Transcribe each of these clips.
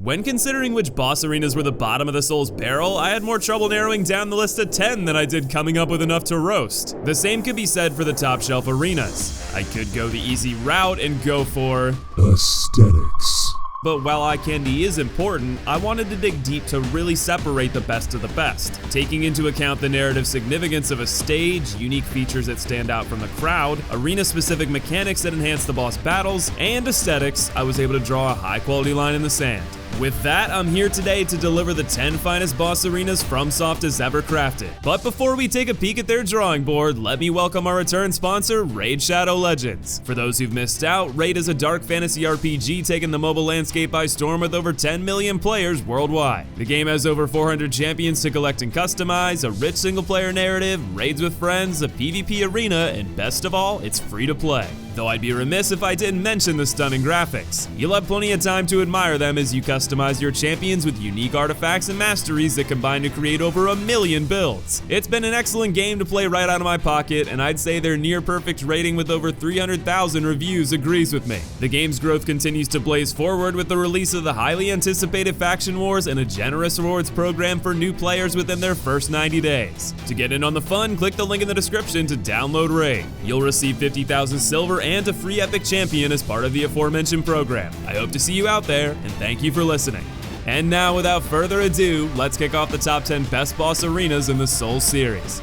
When considering which boss arenas were the bottom of the Souls barrel, I had more trouble narrowing down the list to 10 than I did coming up with enough to roast. The same could be said for the top shelf arenas. I could go the easy route and go for aesthetics. But while eye candy is important, I wanted to dig deep to really separate the best of the best. Taking into account the narrative significance of a stage, unique features that stand out from the crowd, arena-specific mechanics that enhance the boss battles, and aesthetics, I was able to draw a high-quality line in the sand. With that, I'm here today to deliver the 10 finest boss arenas FromSoft has ever crafted. But before we take a peek at their drawing board, let me welcome our return sponsor, Raid Shadow Legends. For those who've missed out, Raid is a dark fantasy RPG taking the mobile landscape by storm with over 10 million players worldwide. The game has over 400 champions to collect and customize, a rich single-player narrative, raids with friends, a PvP arena, and best of all, it's free to play. Though I'd be remiss if I didn't mention the stunning graphics. You'll have plenty of time to admire them as you customize your champions with unique artifacts and masteries that combine to create over 1 million builds. It's been an excellent game to play right out of my pocket, and I'd say their near perfect rating with over 300,000 reviews agrees with me. The game's growth continues to blaze forward with the release of the highly anticipated Faction Wars and a generous rewards program for new players within their first 90 days. To get in on the fun, click the link in the description to download Raid. You'll receive 50,000 silver and a free epic champion as part of the aforementioned program. I hope to see you out there, and thank you for listening. And now, without further ado, let's kick off the top 10 best boss arenas in the Souls series.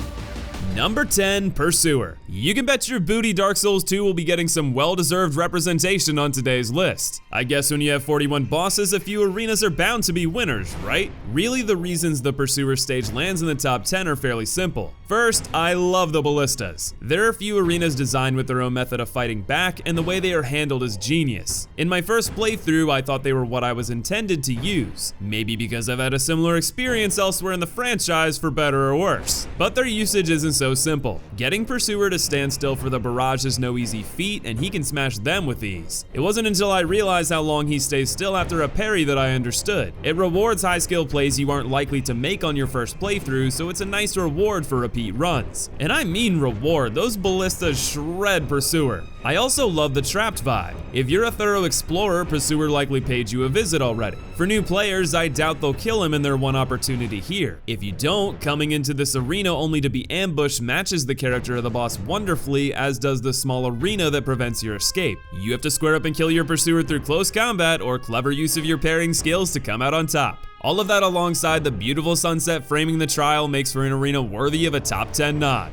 Number 10, Pursuer. You can bet your booty Dark Souls 2 will be getting some well-deserved representation on today's list. I guess when you have 41 bosses, a few arenas are bound to be winners, right? Really, the reasons the Pursuer stage lands in the top 10 are fairly simple. First, I love the ballistas. There are a few arenas designed with their own method of fighting back, and the way they are handled is genius. In my first playthrough, I thought they were what I was intended to use. Maybe because I've had a similar experience elsewhere in the franchise, for better or worse. But their usage isn't so simple. Getting Pursuer to stand still for the barrage is no easy feat, and he can smash them with ease. It wasn't until I realized how long he stays still after a parry that I understood. It rewards high skill plays you aren't likely to make on your first playthrough, so it's a nice reward for repeat runs. And I mean reward, those ballistas shred Pursuer. I also love the trapped vibe. If you're a thorough explorer, Pursuer likely paid you a visit already. For new players, I doubt they'll kill him in their one opportunity here. If you don't, coming into this arena only to be ambushed matches the character of the boss wonderfully, as does the small arena that prevents your escape. You have to square up and kill your Pursuer through close combat or clever use of your parrying skills to come out on top. All of that alongside the beautiful sunset framing the trial makes for an arena worthy of a top 10 nod.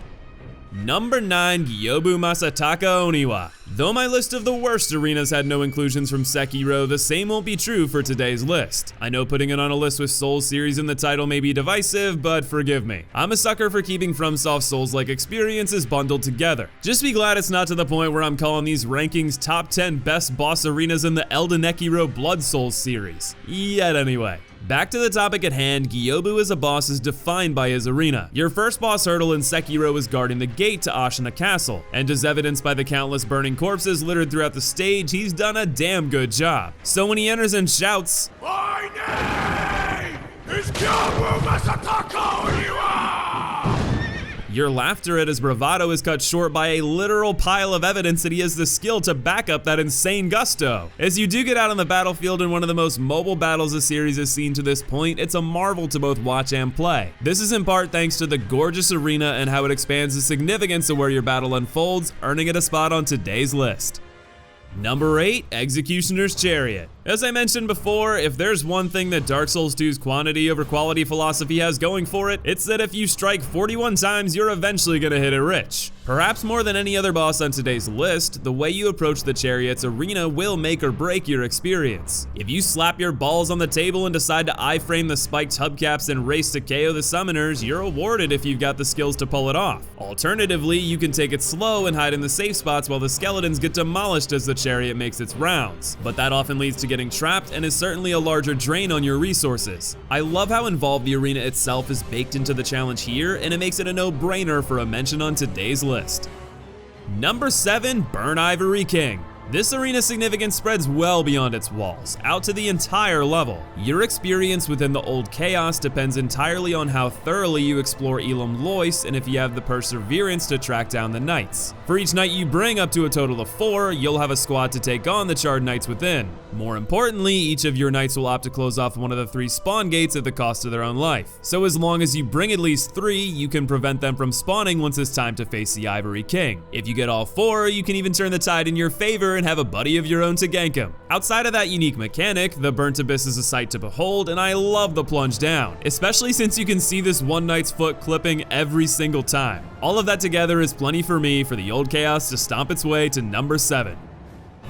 Number 9, Gyoubu Masataka Oniwa. Though my list of the worst arenas had no inclusions from Sekiro, the same won't be true for today's list. I know putting it on a list with Souls series in the title may be divisive, but forgive me. I'm a sucker for keeping FromSoft Souls-like experiences bundled together. Just be glad it's not to the point where I'm calling these rankings top 10 best boss arenas in the Elden Ekiro Blood Souls series. Yet anyway. Back to the topic at hand, Gyoubu as a boss is defined by his arena. Your first boss hurdle in Sekiro is guarding the gate to Ashina Castle, and as evidenced by the countless burning corpses littered throughout the stage, he's done a damn good job. So when he enters and shouts, "My name is Gyoubu Masataka Oniwa!" your laughter at his bravado is cut short by a literal pile of evidence that he has the skill to back up that insane gusto. As you do get out on the battlefield in one of the most mobile battles the series has seen to this point, it's a marvel to both watch and play. This is in part thanks to the gorgeous arena and how it expands the significance of where your battle unfolds, earning it a spot on today's list. Number 8, Executioner's Chariot. As I mentioned before, if there's one thing that Dark Souls 2's quantity over quality philosophy has going for it, it's that if you strike 41 times, you're eventually gonna hit it rich. Perhaps more than any other boss on today's list, the way you approach the Chariot's arena will make or break your experience. If you slap your balls on the table and decide to iframe the spiked hubcaps and race to KO the summoners, you're awarded if you've got the skills to pull it off. Alternatively, you can take it slow and hide in the safe spots while the skeletons get demolished as the Chariot makes its rounds, but that often leads to getting trapped and is certainly a larger drain on your resources. I love how involved the arena itself is baked into the challenge here, and it makes it a no-brainer for a mention on today's list. Number 7, Burn Ivory King. This arena significance spreads well beyond its walls, out to the entire level. Your experience within the Old Chaos depends entirely on how thoroughly you explore Elam Lois and if you have the perseverance to track down the knights. For each knight you bring up to a total of 4, you'll have a squad to take on the charred knights within. More importantly, each of your knights will opt to close off one of the 3 spawn gates at the cost of their own life. So as long as you bring at least 3, you can prevent them from spawning once it's time to face the Ivory King. If you get all 4, you can even turn the tide in your favor and have a buddy of your own to gank him. Outside of that unique mechanic, the Burnt Abyss is a sight to behold, and I love the plunge down, especially since you can see this one knight's foot clipping every single time. All of that together is plenty for me for the Old Chaos to stomp its way to number 7.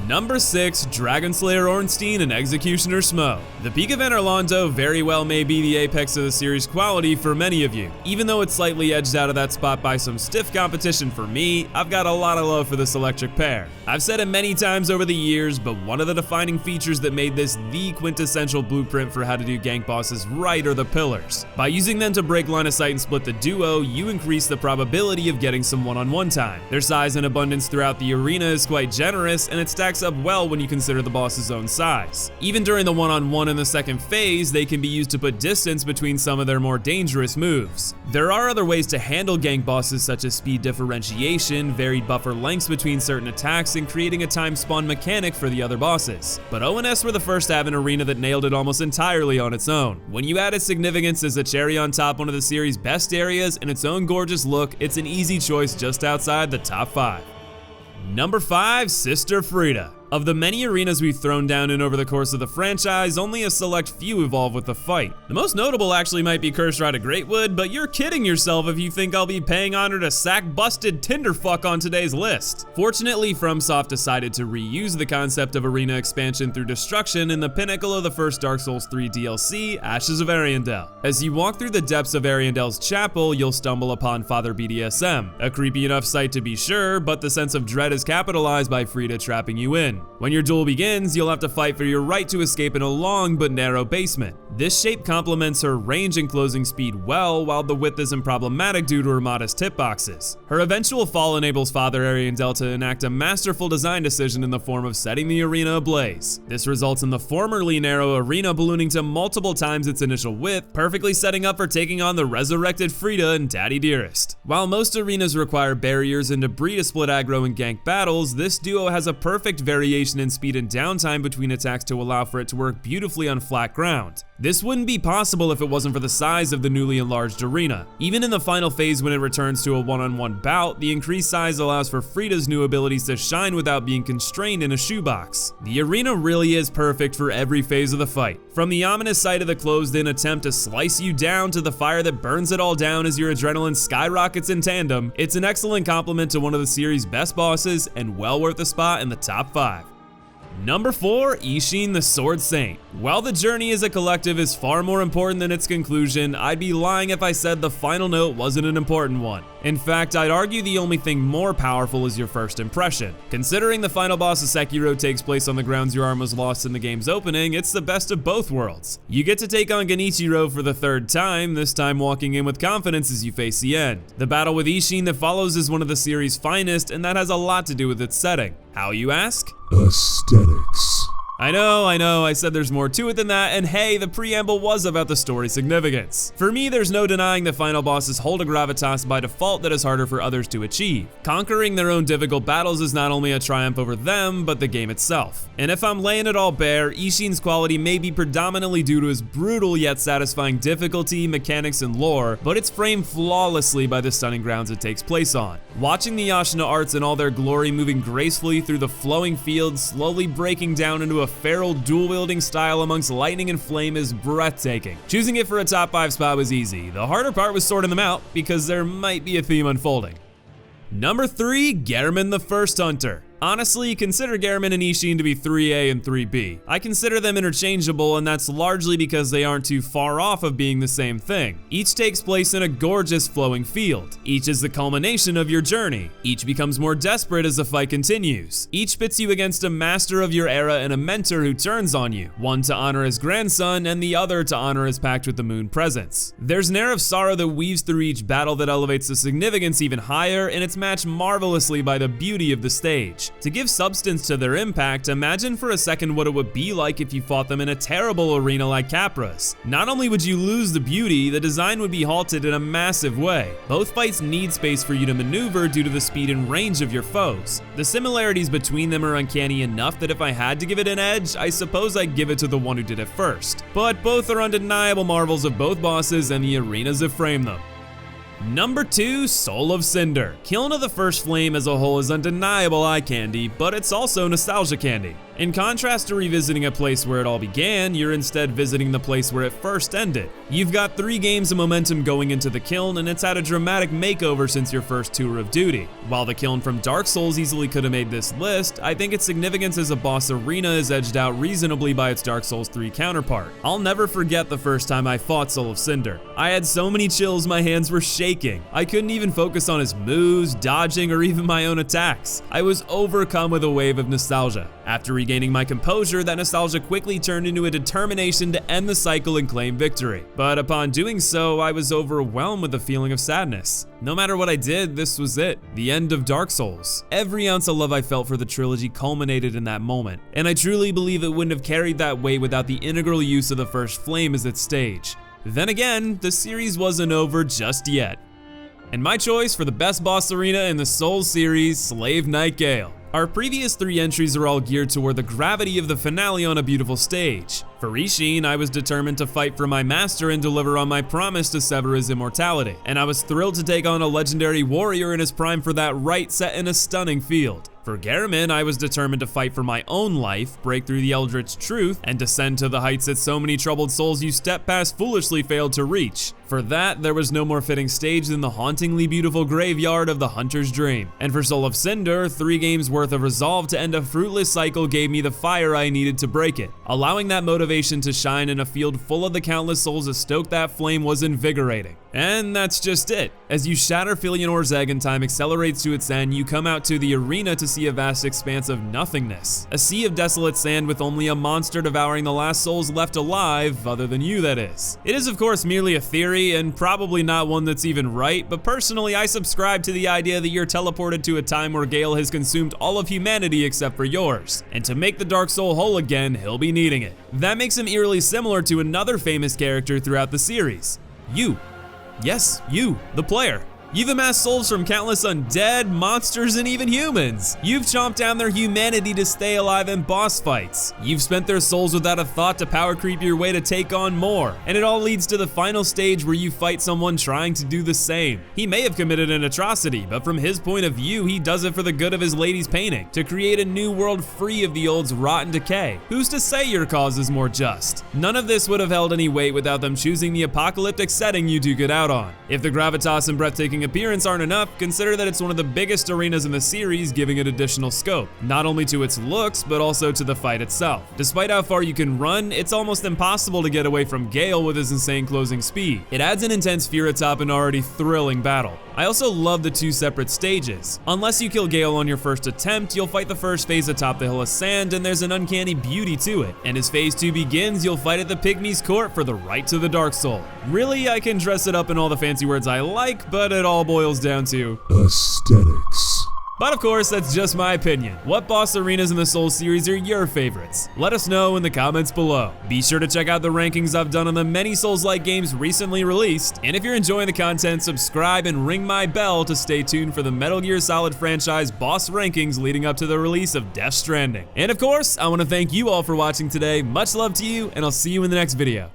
Number 6, Dragonslayer Ornstein and Executioner Smough. The Peak of Orlando very well may be the apex of the series quality for many of you. Even though it's slightly edged out of that spot by some stiff competition for me, I've got a lot of love for this electric pair. I've said it many times over the years, but one of the defining features that made this the quintessential blueprint for how to do gank bosses right are the pillars. By using them to break line of sight and split the duo, you increase the probability of getting some one-on-one time. Their size and abundance throughout the arena is quite generous, and it stacks up well when you consider the boss's own size. Even during the one-on-one in the second phase, they can be used to put distance between some of their more dangerous moves. There are other ways to handle gank bosses such as speed differentiation, varied buffer lengths between certain attacks, and creating a time spawn mechanic for the other bosses. But ONS were the first to have an arena that nailed it almost entirely on its own. When you add its significance as a cherry on top one of the series' best areas and its own gorgeous look, it's an easy choice just outside the top 5. Number 5, Sister Friede. Of the many arenas we've thrown down in over the course of the franchise, only a select few evolve with the fight. The most notable actually might be Cursed Ride of Greatwood, but you're kidding yourself if you think I'll be paying honor to sack-busted Tinderfuck on today's list. Fortunately, FromSoft decided to reuse the concept of arena expansion through destruction in the pinnacle of the first Dark Souls 3 DLC, Ashes of Ariandel. As you walk through the depths of Ariandel's chapel, you'll stumble upon Father BDSM, a creepy enough sight to be sure, but the sense of dread is capitalized by Friede trapping you in. When your duel begins, you'll have to fight for your right to escape in a long but narrow basement. This shape complements her range and closing speed well, while the width isn't problematic due to her modest hitboxes. Her eventual fall enables Father Ariandel to enact a masterful design decision in the form of setting the arena ablaze. This results in the formerly narrow arena ballooning to multiple times its initial width, perfectly setting up for taking on the resurrected Friede and Daddy Dearest. While most arenas require barriers and debris to split aggro and gank battles, this duo has a perfect variation in speed and downtime between attacks to allow for it to work beautifully on flat ground. This wouldn't be possible if it wasn't for the size of the newly enlarged arena. Even in the final phase when it returns to a one-on-one bout, the increased size allows for Friede's new abilities to shine without being constrained in a shoebox. The arena really is perfect for every phase of the fight. From the ominous sight of the closed-in attempt to slice you down to the fire that burns it all down as your adrenaline skyrockets in tandem, it's an excellent complement to one of the series' best bosses and well worth a spot in the top 5. Number 4, Isshin the Sword Saint. While the journey as a collective is far more important than its conclusion, I'd be lying if I said the final note wasn't an important one. In fact, I'd argue the only thing more powerful is your first impression. Considering the final boss of Sekiro takes place on the grounds your arm was lost in the game's opening, it's the best of both worlds. You get to take on Genichiro for the 3rd time, this time walking in with confidence as you face the end. The battle with Isshin that follows is one of the series' finest, and that has a lot to do with its setting. How, you ask? Aesthetics. I know, I said there's more to it than that, and hey, the preamble was about the story significance. For me, there's no denying the final bosses hold a gravitas by default that is harder for others to achieve. Conquering their own difficult battles is not only a triumph over them, but the game itself. And if I'm laying it all bare, Isshin's quality may be predominantly due to his brutal yet satisfying difficulty, mechanics, and lore, but it's framed flawlessly by the stunning grounds it takes place on. Watching the Ashina arts in all their glory moving gracefully through the flowing fields, slowly breaking down into a feral dual-wielding style amongst lightning and flame is breathtaking. Choosing it for a top 5 spot was easy. The harder part was sorting them out, because there might be a theme unfolding. Number 3, Gehrman the First Hunter. Honestly, consider Gehrman and Isshin to be 3A and 3B. I consider them interchangeable, and that's largely because they aren't too far off of being the same thing. Each takes place in a gorgeous flowing field. Each is the culmination of your journey. Each becomes more desperate as the fight continues. Each pits you against a master of your era and a mentor who turns on you, one to honor his grandson and the other to honor his pact with the moon presence. There's an air of sorrow that weaves through each battle that elevates the significance even higher, and it's matched marvelously by the beauty of the stage. stage. To give substance to their impact, imagine for a second what it would be like if you fought them in a terrible arena like Capra's. Not only would you lose the beauty, the design would be halted in a massive way. Both fights need space for you to maneuver due to the speed and range of your foes. The similarities between them are uncanny enough that if I had to give it an edge, I suppose I'd give it to the one who did it first. But both are undeniable marvels of both bosses and the arenas that frame them. Number 2, Soul of Cinder. Killing of the First Flame as a whole is undeniable eye candy, but it's also nostalgia candy. In contrast to revisiting a place where it all began, you're instead visiting the place where it first ended. You've got 3 games of momentum going into the kiln, and it's had a dramatic makeover since your first tour of duty. While the kiln from Dark Souls easily could have made this list, I think its significance as a boss arena is edged out reasonably by its Dark Souls 3 counterpart. I'll never forget the first time I fought Soul of Cinder. I had so many chills my hands were shaking. I couldn't even focus on his moves, dodging, or even my own attacks. I was overcome with a wave of nostalgia. After regaining my composure, that nostalgia quickly turned into a determination to end the cycle and claim victory. But upon doing so, I was overwhelmed with a feeling of sadness. No matter what I did, this was it, the end of Dark Souls. Every ounce of love I felt for the trilogy culminated in that moment, and I truly believe it wouldn't have carried that weight without the integral use of the First Flame as its stage. Then again, the series wasn't over just yet. And my choice for the best boss arena in the Souls series, Slave Knight Gael. Our previous 3 entries are all geared toward the gravity of the finale on a beautiful stage. For Isshin, I was determined to fight for my master and deliver on my promise to sever his immortality, and I was thrilled to take on a legendary warrior in his prime for that right set in a stunning field. For Gehrman, I was determined to fight for my own life, break through the Eldritch truth, and descend to the heights that so many troubled souls you stepped past foolishly failed to reach. For that, there was no more fitting stage than the hauntingly beautiful graveyard of the Hunter's Dream. And for Soul of Cinder, 3 games worth of resolve to end a fruitless cycle gave me the fire I needed to break it. Allowing that motivation to shine in a field full of the countless souls to stoke that flame was invigorating. And that's just it. As you shatter Filianor's egg and time accelerates to its end, you come out to the arena to see a vast expanse of nothingness. A sea of desolate sand with only a monster devouring the last souls left alive, other than you that is. It is of course merely a theory, and probably not one that's even right, but personally I subscribe to the idea that you're teleported to a time where Gael has consumed all of humanity except for yours, and to make the Dark Soul whole again, he'll be needing it. That makes him eerily similar to another famous character throughout the series, you. Yes, you, the player. You've amassed souls from countless undead, monsters, and even humans. You've chomped down their humanity to stay alive in boss fights. You've spent their souls without a thought to power creep your way to take on more. And it all leads to the final stage where you fight someone trying to do the same. He may have committed an atrocity, but from his point of view, he does it for the good of his lady's painting, to create a new world free of the old's rot and decay. Who's to say your cause is more just? None of this would have held any weight without them choosing the apocalyptic setting you duke it out on. If the gravitas and breathtaking appearance aren't enough, consider that it's one of the biggest arenas in the series, giving it additional scope, not only to its looks, but also to the fight itself. Despite how far you can run, it's almost impossible to get away from Gael with his insane closing speed. It adds an intense fear atop an already thrilling battle. I also love the 2 separate stages. Unless you kill Gael on your first attempt, you'll fight the first phase atop the Hill of Sand, and there's an uncanny beauty to it. And as phase 2 begins, you'll fight at the Pygmies' Court for the right to the Dark Soul. Really, I can dress it up in all the fancy words I like, but it all boils down to aesthetics. But of course, that's just my opinion. What boss arenas in the Souls series are your favorites? Let us know in the comments below. Be sure to check out the rankings I've done on the many Souls-like games recently released. And if you're enjoying the content, subscribe and ring my bell to stay tuned for the Metal Gear Solid franchise boss rankings leading up to the release of Death Stranding. And of course, I want to thank you all for watching today. Much love to you, and I'll see you in the next video.